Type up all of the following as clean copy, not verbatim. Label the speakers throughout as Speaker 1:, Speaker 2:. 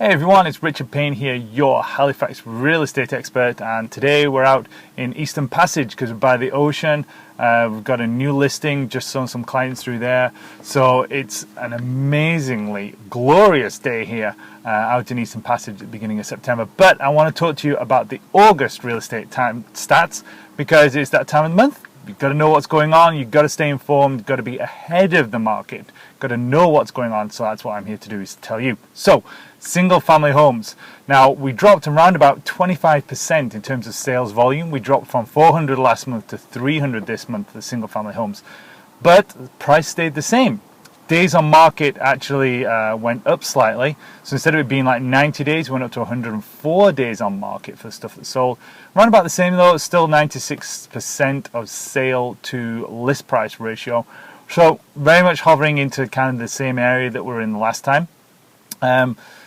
Speaker 1: Hey everyone, it's Richard Payne here, your Halifax real estate expert, and today we're out in Eastern Passage because we're by the ocean. We've got a new listing, just saw some clients through there, so it's an amazingly glorious day here out in Eastern Passage at the beginning of September. But I want to talk to you about the August real estate time stats because it's that time of the month. You've got to know what's going on, you've got to stay informed, you've got to be ahead of the market, you've got to know what's going on, so that's what I'm here to do, is to tell you. So, single family homes. Now, we dropped around about 25% in terms of sales volume. We dropped from 400 last month to 300 this month for single family homes. But the price stayed the same. Days on market actually went up slightly. So instead of it being like 90 days, we went up to 104 days on market for the stuff that sold. Around about the same though, it's still 96% of sale to list price ratio. So very much hovering into kind of the same area that we were in the last time.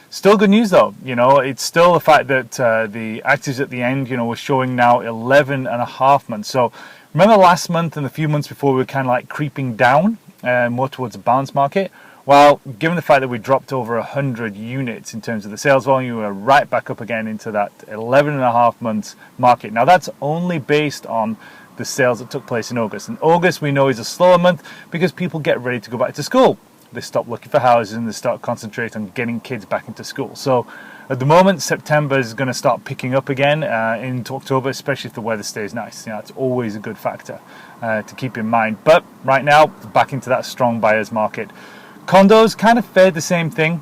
Speaker 1: Still good news though, it's still the fact that the actives at the end, we're showing now 11 and a half months. So remember last month and the few months before we were kind of like creeping down more towards a balance market? Well, given the fact that we dropped over 100 units in terms of the sales volume, we're right back up again into that 11 and a half months market. Now that's only based on the sales that took place in August. And August we know is a slower month because people get ready to go back to school. They stop looking for houses and they start concentrating on getting kids back into school. So at the moment, September is going to start picking up again into October, especially if the weather stays nice. It's always a good factor to keep in mind. But right now, back into that strong buyer's market. Condos kind of fared the same thing.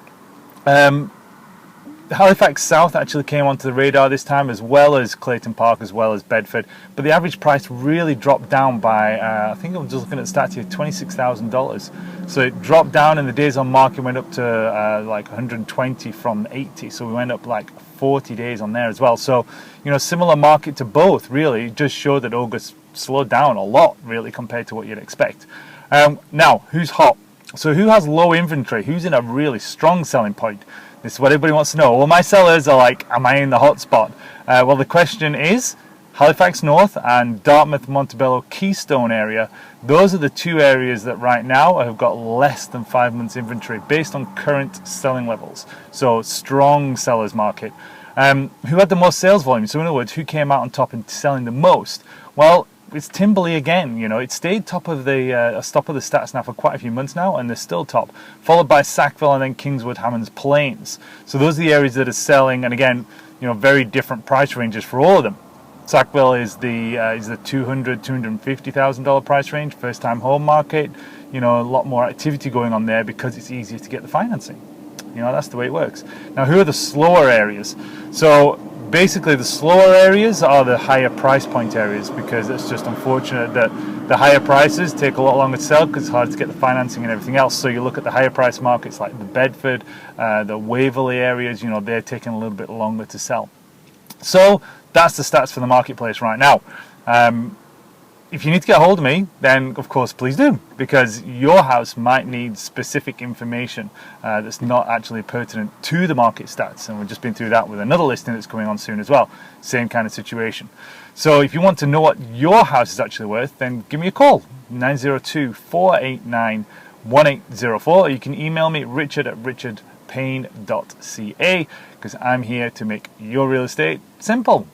Speaker 1: Halifax South actually came onto the radar this time, as well as Clayton Park, as well as Bedford. But the average price really dropped down by, I think I'm just looking at the stats here, $26,000. So it dropped down, and the days on market went up to like 120 from 80. So we went up like 40 days on there as well. So, similar market to both, really. It just showed that August slowed down a lot, really, compared to what you'd expect. Now, who's hot? So who has low inventory? Who's in a really strong selling point? This is what everybody wants to know. Well, my sellers are like, am I in the hot spot? Well, the question is, Halifax North and Dartmouth, Montebello, Keystone area, those are the two areas that right now have got less than 5 months inventory based on current selling levels. So strong sellers market. Who had the most sales volume? So in other words, who came out on top and selling the most? Well, it's Timberley again. It stayed top of the stats now for quite a few months now, and they're still top, followed by Sackville and then Kingswood, Hammonds, Plains. So those are the areas that are selling, and again, very different price ranges for all of them. Sackville is the $250,000 price range, first time home market. A lot more activity going on there because it's easier to get the financing. That's the way it works. Now, who are the slower areas? So basically, the slower areas are the higher price point areas, because it's just unfortunate that the higher prices take a lot longer to sell because it's hard to get the financing and everything else. So you look at the higher price markets like the Bedford, the Waverley areas, they're taking a little bit longer to sell. So that's the stats for the marketplace right now. If you need to get a hold of me, then of course please do, because your house might need specific information that's not actually pertinent to the market stats, and we've just been through that with another listing that's going on soon as well. Same kind of situation. So if you want to know what your house is actually worth, then give me a call, 902-489-1804, or you can email me, richard@richardpayne.ca, because I'm here to make your real estate simple.